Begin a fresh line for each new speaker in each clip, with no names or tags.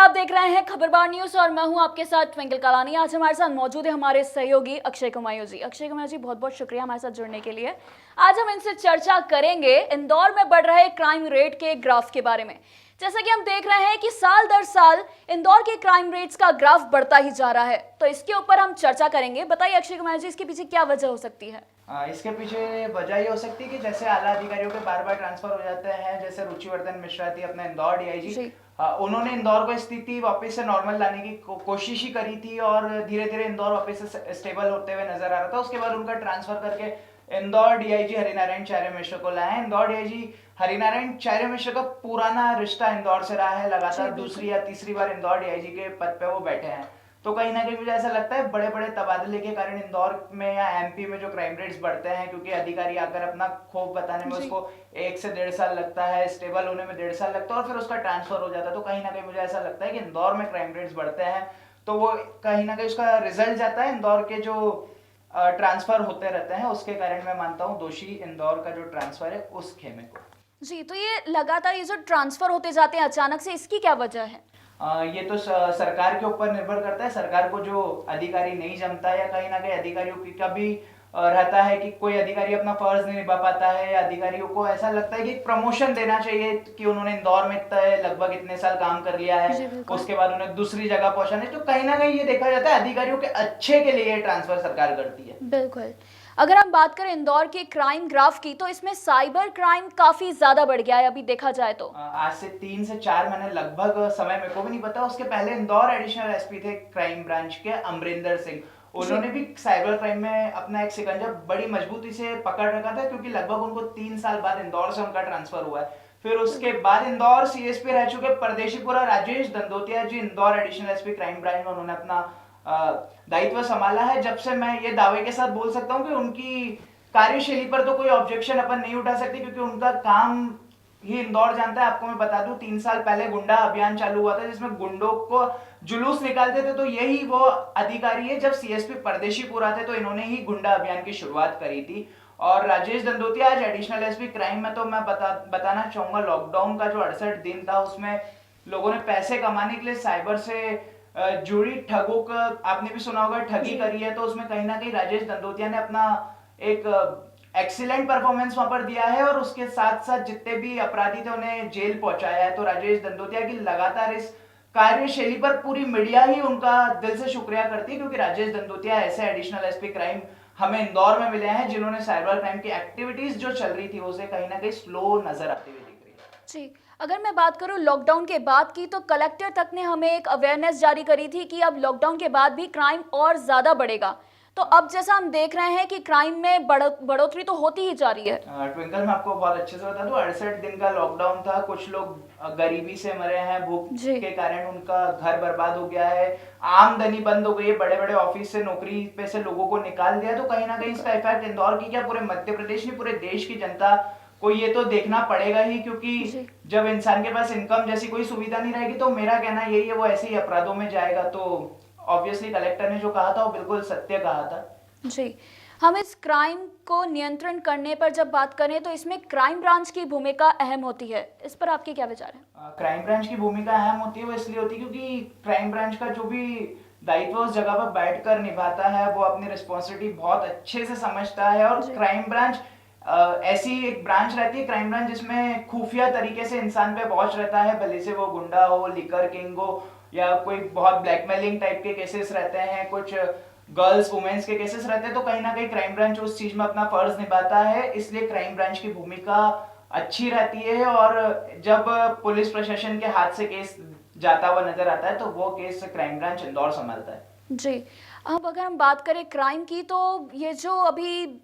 आप देख रहे हैं खबरबार न्यूज और मैं हूं आपके साथ ट्विंकल कलानी। आज हमारे साथ मौजूद है हमारे सहयोगी अक्षय कुमार जी। अक्षय कुमार जी, बहुत बहुत शुक्रिया हमारे साथ जुड़ने के लिए। आज हम इनसे चर्चा करेंगे इंदौर में बढ़ रहे क्राइम रेट के ग्राफ के बारे में। जैसा कि हम देख रहे हैं कि साल दर साल इंदौर के क्राइम रेट्स का ग्राफ बढ़ता ही जा रहा है, तो इसके ऊपर हम चर्चा करेंगे। बताइए अक्षय कुमार जी, इसके पीछे क्या वजह हो सकती है?
इसके पीछे वजह ये हो सकती है कि जैसे आला अधिकारियों के बार बार ट्रांसफर हो जाते हैं, जैसे रुचिवर्धन मिश्रा थी अपने इंदौर डीआईजी, उन्होंने इंदौर को स्थिति वापस से नॉर्मल लाने की कोशिश ही करी थी और धीरे धीरे इंदौर वापस से स्टेबल होते हुए नजर आ रहा था। उसके बाद उनका ट्रांसफर करके इंदौर डीआईजी हरिनारायण चार्य मिश्र को लाया है। इंदौर डीआईजी हरिनारायण चार्य मिश्र का पुराना रिश्ता इंदौर से रहा है, लगातार दूसरी या तीसरी बार इंदौर डीआईजी के पद पे वो बैठे हैं। तो कहीं ना कहीं मुझे ऐसा लगता है बड़े बड़े तबादले के कारण इंदौर में या एमपी में जो क्राइम रेट्स बढ़ते हैं, क्योंकि अधिकारी आकर अपना खौफ बताने में उसको 1 से 1.5 साल लगता है, स्टेबल होने में 1.5 साल लगता है और फिर उसका ट्रांसफर हो जाता है। तो कहीं ना कहीं मुझे ऐसा लगता है कि इंदौर में क्राइम रेट्स बढ़ते हैं तो वो कहीं ना कहीं उसका रिजल्ट जाता है इंदौर के जो ट्रांसफर होते रहते हैं, उसके कारण मैं मानता हूँ दोषी इंदौर का जो ट्रांसफर है उस खेमे को।
जी, तो ये लगातार ये जो ट्रांसफर होते जाते हैं अचानक से, इसकी क्या वजह है?
ये तो सरकार के ऊपर निर्भर करता है। सरकार को जो अधिकारी नहीं जमता है या कहीं ना कहीं अधिकारियों की कभी रहता है कि कोई अधिकारी अपना फर्ज नहीं निभा पाता है या अधिकारियों को ऐसा लगता है कि प्रमोशन देना चाहिए कि उन्होंने इंदौर में लगभग इतने साल काम कर लिया है, उसके बाद उन्हें दूसरी जगह पहुंचाना है। तो कहीं ना कहीं ये देखा जाता है अधिकारियों के अच्छे के लिए ट्रांसफर सरकार करती है।
बिल्कुल। अगर हम बात करें इंदौर के क्राइम ग्राफ की, तो इसमें साइबर क्राइम काफी ज्यादा बढ़ गया है अभी देखा जाए तो।
आज से 3 से 4 महीने लगभग, समय मेरे को भी नहीं पता, उसके पहले इंदौर एडिशनल एसपी थे क्राइम ब्रांच के अमरिंदर सिंह। उन्होंने भी साइबर क्राइम में अपना एक सिकंजा बड़ी मजबूती से पकड़ रखा था, क्योंकि लगभग उनको 3 साल बाद इंदौर से उनका ट्रांसफर हुआ है। फिर उसके बाद इंदौर सीएसपी रह चुके Pardeshipura Rajesh Dandotiya ji Indore additional SP crime branch में उन्होंने अपना दायित्व संभाला है। जब से मैं ये दावे के साथ बोल सकता हूँ कि उनकी कार्यशैली पर तो कोई ऑब्जेक्शन अपन नहीं उठा सकते, क्योंकि उनका काम ही इंदौर जानता है। आपको मैं बता दूं, 3 साल पहले गुंडा अभियान चालू हुआ था जिसमें गुंडों को जुलूस निकालते थे, तो यही वो अधिकारी है। जब सीएसपी परदेशीपुरा थे तो इन्होंने ही गुंडा अभियान की शुरुआत करी थी। और राजेश दंदोतिया आज एडिशनल एसपी क्राइम में, तो मैं बताना चाहूंगा, लॉकडाउन का जो 68 दिन था उसमें लोगों ने पैसे कमाने के लिए साइबर से जुड़ी ठगों का, आपने भी सुना होगा, ठगी करी है। तो उसमें कहीं ना कहीं राजेश दंदोतिया ने अपना एक एक्सीलेंट परफॉर्मेंस वहां पर दिया है और उसके साथ साथ जितने भी अपराधी थे उन्हें जेल पहुंचाया है। तो राजेश दंदोतिया की लगातार इस कार्यशैली पर पूरी मीडिया ही उनका दिल से शुक्रिया करती है, क्योंकि राजेश दंदोतिया ऐसे एडिशनल एसपी क्राइम हमें इंदौर में मिले हैं जिन्होंने साइबर क्राइम की एक्टिविटीज जो चल रही थी उसे कहीं ना कहीं स्लो नजर आती हुई दिख रही है।
जी, अगर मैं बात करूं लॉकडाउन के बाद की, तो कलेक्टर तक ने हमें एक अवेयरनेस जारी करी थी कि अब लॉकडाउन के बाद भी क्राइम और ज्यादा बढ़ेगा। तो अब जैसा हम देख रहे हैं कि क्राइम में बढ़ोतरी तो होती ही जा रही है।
ट्विंकल, मैं आपको बहुत अच्छे से बता दूं, 68 दिन का लॉकडाउन था। कुछ लोग गरीबी से मरे हैं, भूख के कारण उनका घर बर्बाद हो गया है, आमदनी बंद हो गई है, बड़े बड़े ऑफिस से, नौकरी पे से लोगों को निकाल दिया। तो कहीं ना कहीं इसका इफेक्ट इंदौर की क्या पूरे मध्य प्रदेश नहीं, पूरे देश की जनता को ये तो देखना पड़ेगा ही, क्योंकि जब इंसान के पास इनकम जैसी कोई सुविधा नहीं रहेगी तो मेरा कहना यही है वो ऐसे ही अपराधों में जाएगा। तो ऑब्वियसली कलेक्टर ने जो कहा था वो बिल्कुल सत्य कहा था।
जी, हम इस क्राइम को नियंत्रण करने पर जब बात करें तो इसमें क्राइम ब्रांच की भूमिका अहम होती है। इस पर आपके क्या विचार हैं?
क्राइम ब्रांच की भूमिका अहम होती है, वो इसलिए होती है क्योंकि क्राइम ब्रांच का जो भी दायित्व उस जगह पर बैठकर निभाता है वो अपनी रिस्पॉन्सिबिलिटी बहुत अच्छे से समझता है। और क्राइम ब्रांच ऐसी एक ब्रांच रहती है, क्राइम ब्रांच, जिसमें खुफिया तरीके से इंसान पे वॉच रहता है, भले से वो गुंडा हो, लिकर किंग हो या कोई बहुत ब्लैकमेलिंग टाइप के केसेस रहते हैं, कुछ गर्ल्स वुमेन्स के केसेस रहते हैं। तो कहीं ना कहीं क्राइम ब्रांच उस चीज में अपना फर्ज निभाता है, इसलिए क्राइम ब्रांच की भूमिका अच्छी रहती है। और जब पुलिस प्रशासन के हाथ से केस जाता हुआ नजर आता है तो वो केस क्राइम ब्रांच इंदौर संभालता है।
जी, अब अगर हम बात करें क्राइम की, तो ये जो अभी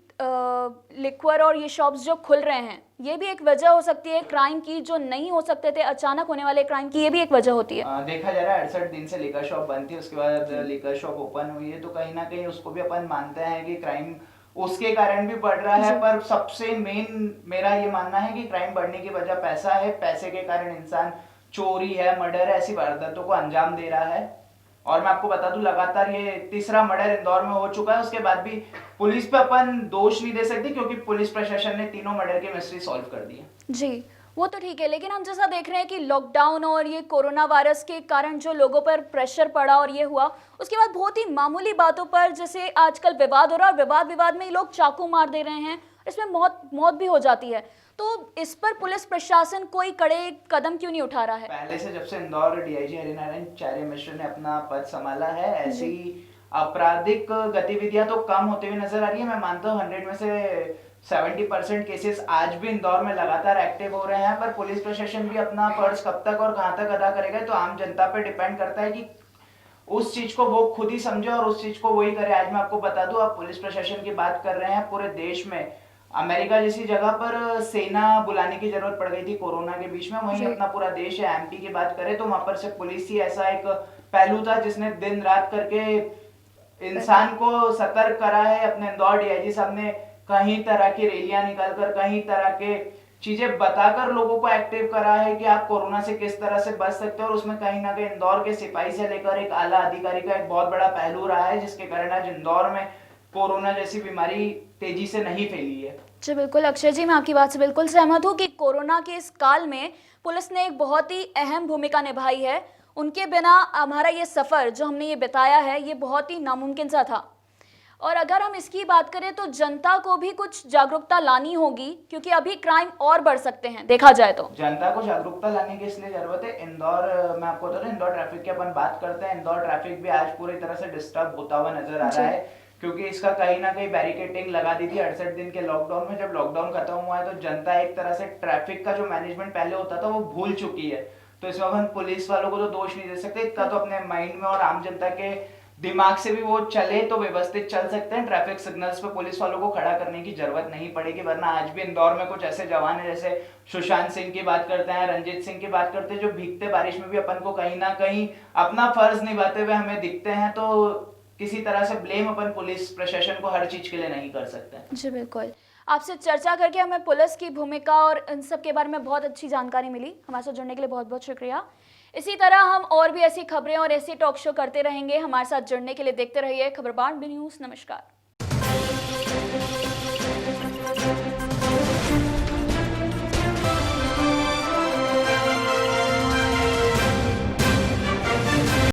लिक्वर और ये शॉप्स जो खुल रहे हैं, ये भी एक वजह हो सकती है क्राइम की, जो नहीं हो सकते थे अचानक होने वाले क्राइम की, ये भी एक वजह होती है।
देखा जा रहा है 68 दिन से लिकर शॉप बंद थी, उसके बाद लिकर शॉप ओपन हुई है, तो कहीं ना कहीं उसको भी अपन मानते हैं कि क्राइम उसके कारण भी बढ़ रहा है। पर सबसे मेन मेरा ये मानना है कि क्राइम बढ़ने की वजह पैसा है। पैसे के कारण इंसान चोरी है, मर्डर है, ऐसी वारदातों को अंजाम दे रहा है। और मैं आपको बता दूं, लगातार ये तीसरा मर्डर इंदौर में हो चुका है। उसके बाद भी पुलिस पे अपन दोष नहीं दे सकते, क्योंकि पुलिस प्रशासन ने तीनों मर्डर की मिस्ट्री सॉल्व कर दी है।
जी, वो तो ठीक है, लेकिन हम जैसा देख रहे हैं कि लॉकडाउन और ये कोरोना वायरस के कारण जो लोगों पर प्रेशर पड़ा और ये हुआ, उसके बाद बहुत ही मामूली बातों पर जैसे आजकल विवाद हो रहा है, और विवाद में ही लोग चाकू मार दे रहे हैं, इसमें मौत भी हो जाती है। तो इस पर पुलिस प्रशासन कोई कड़े कदम क्यों नहीं उठा रहा है?
पहले से जब से इंदौर डीआईजी हरिनारायण चार्य मिश्र ने अपना पद संभाला है, ऐसी आपराधिक गतिविधियां तो कम होते हुए नजर आ रही है। मैं मानता हूँ 100 में से 70% केसेस आज भी इंदौर में लगातार एक्टिव हो रहे हैं, पर पुलिस प्रशासन भी अपना फर्ज कब तक और कहां तक अदा करेगा तो आम जनता पे डिपेंड करता है कि उस चीज को वो खुद ही समझे और उस चीज को वही करे। आज मैं आपको बता दूं, आप पुलिस प्रशासन की बात कर रहे हैं, पूरे देश में अमेरिका जैसी जगह पर सेना बुलाने की जरूरत पड़ गई थी कोरोना के बीच में, वहीं अपना पूरा देश है। एमपी की बात करें तो वहां पर सिर्फ पुलिस ही ऐसा एक पहलू था जिसने दिन रात करके इंसान को सतर्क करा है। अपने इंदौर डीआईजी साहब ने कहीं तरह की रैलियां निकालकर, कहीं तरह के चीजें बताकर लोगों को एक्टिव करा है कि आप कोरोना से किस तरह से बच सकते हो, और उसमें कहीं ना कहीं इंदौर के सिपाही से लेकर एक आला अधिकारी का एक बहुत बड़ा पहलू रहा है, जिसके कारण आज इंदौर में कोरोना जैसी बीमारी तेजी से नहीं फैली है।
जी बिल्कुल अक्षय जी, मैं आपकी बात से बिल्कुल सहमत हूँ कि कोरोना के इस काल में पुलिस ने एक बहुत ही अहम भूमिका निभाई है। उनके बिना हमारा ये सफ़र जो हमने ये बिताया है, ये बहुत ही नामुमकिन सा था। और अगर हम इसकी बात करें तो जनता को भी कुछ जागरूकता लानी होगी, क्योंकि अभी क्राइम और बढ़ सकते हैं देखा जाए तो।
जनता को जागरूकता लाने की इसलिए जरूरत है। इंदौर, मैं आपको बता दूं, इंदौर ट्रैफिक की अपन बात करते हैं, इंदौर ट्रैफिक भी आज पूरी तरह से डिस्टर्ब होता हुआ नजर आ रहा है, क्योंकि इसका कहीं ना कहीं बैरिकेडिंग लगा दी थी 68 दिन के लॉकडाउन में। जब लॉकडाउन खत्म हुआ है तो जनता एक तरह से ट्रैफिक का जो मैनेजमेंट पहले होता था वो भूल चुकी है। तो इसमें अपन पुलिस वालों को तो दोष नहीं दे सकते, इतना तो अपने माइंड में और आम जनता के दिमाग से भी वो चले तो व्यवस्थित चल सकते हैं। ट्रैफिक सिग्नल्स पे पुलिस वालों को खड़ा करने की जरूरत नहीं पड़ेगी, वरना आज भी इंदौर में कुछ ऐसे जवान हैं, जैसे सुशांत सिंह की बात करते हैं, रंजीत सिंह की बात करते हैं, जो भीगते बारिश में भी अपन को कहीं ना कहीं अपना फर्ज निभाते हुए हमें दिखते हैं। तो किसी तरह से ब्लेम अपन पुलिस प्रशासन को हर चीज के लिए नहीं कर सकते।
जी बिल्कुल, आपसे चर्चा करके हमें पुलिस की भूमिका और इन सब के बारे में बहुत अच्छी जानकारी मिली। हमारे साथ जुड़ने के लिए बहुत बहुत शुक्रिया। इसी तरह हम और भी ऐसी खबरें और ऐसी टॉक शो करते रहेंगे। हमारे साथ जुड़ने के लिए देखते रहिए खबरबान बी न्यूज़। नमस्कार।